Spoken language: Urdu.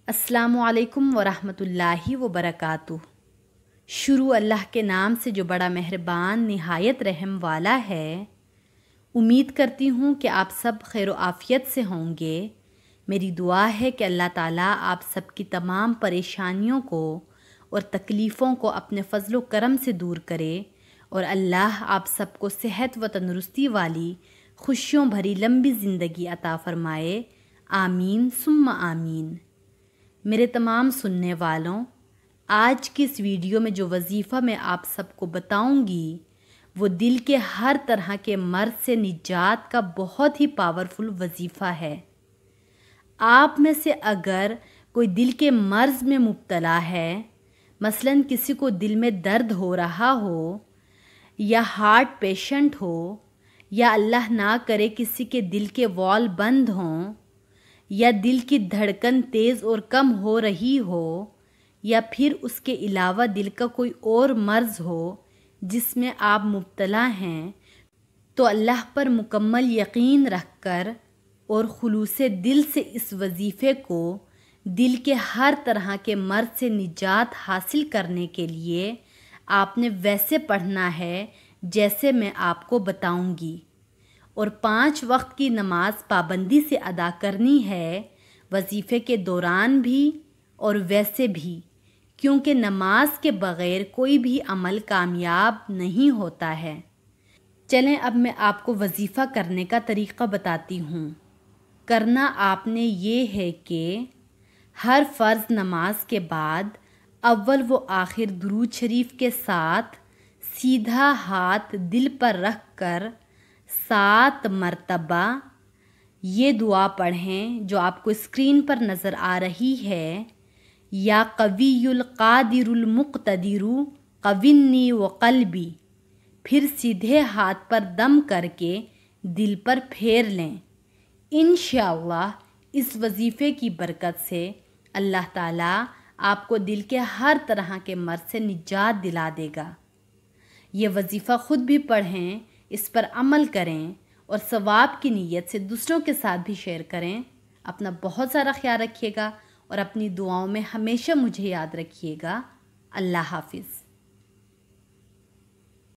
السلام علیکم ورحمۃ اللہ وبرکاتہ۔ شروع اللہ کے نام سے جو بڑا مہربان نہایت رحم والا ہے۔ امید کرتی ہوں کہ آپ سب خیر و عافیت سے ہوں گے۔ میری دعا ہے کہ اللہ تعالیٰ آپ سب کی تمام پریشانیوں کو اور تکلیفوں کو اپنے فضل و کرم سے دور کرے اور اللہ آپ سب کو صحت و تندرستی والی خوشیوں بھری لمبی زندگی عطا فرمائے، آمین ثم آمین۔ میرے تمام سننے والوں، آج کی اس ویڈیو میں جو وظیفہ میں آپ سب کو بتاؤں گی وہ دل کے ہر طرح کے مرض سے نجات کا بہت ہی پاورفل وظیفہ ہے۔ آپ میں سے اگر کوئی دل کے مرض میں مبتلا ہے، مثلاً کسی کو دل میں درد ہو رہا ہو یا ہارٹ پیشنٹ ہو یا اللہ نہ کرے کسی کے دل کے وال بند ہوں یا دل کی دھڑکن تیز اور کم ہو رہی ہو یا پھر اس کے علاوہ دل کا کوئی اور مرض ہو جس میں آپ مبتلا ہیں، تو اللہ پر مکمل یقین رکھ کر اور خلوص دل سے اس وظیفے کو دل کے ہر طرح کے مرض سے نجات حاصل کرنے کے لیے آپ نے ویسے پڑھنا ہے جیسے میں آپ کو بتاؤں گی، اور 5 وقت کی نماز پابندی سے ادا کرنی ہے، وظیفے کے دوران بھی اور ویسے بھی، کیونکہ نماز کے بغیر کوئی بھی عمل کامیاب نہیں ہوتا ہے۔ چلیں اب میں آپ کو وظیفہ کرنے کا طریقہ بتاتی ہوں۔ کرنا آپ نے یہ ہے کہ ہر فرض نماز کے بعد اول و آخر درود شریف کے ساتھ سیدھا ہاتھ دل پر رکھ کر 7 مرتبہ یہ دعا پڑھیں جو آپ کو اسکرین پر نظر آ رہی ہے، یا قوی القادر المقتدر قوینی وقلبی، پھر سیدھے ہاتھ پر دم کر کے دل پر پھیر لیں۔ انشاءاللہ اس وظیفے کی برکت سے اللہ تعالیٰ آپ کو دل کے ہر طرح کے مرض سے نجات دلا دے گا۔ یہ وظیفہ خود بھی پڑھیں، اس پر عمل کریں اور ثواب کی نیت سے دوسروں کے ساتھ بھی شیئر کریں۔ اپنا بہت سارا خیال رکھیے گا اور اپنی دعاؤں میں ہمیشہ مجھے یاد رکھیے گا۔ اللہ حافظ۔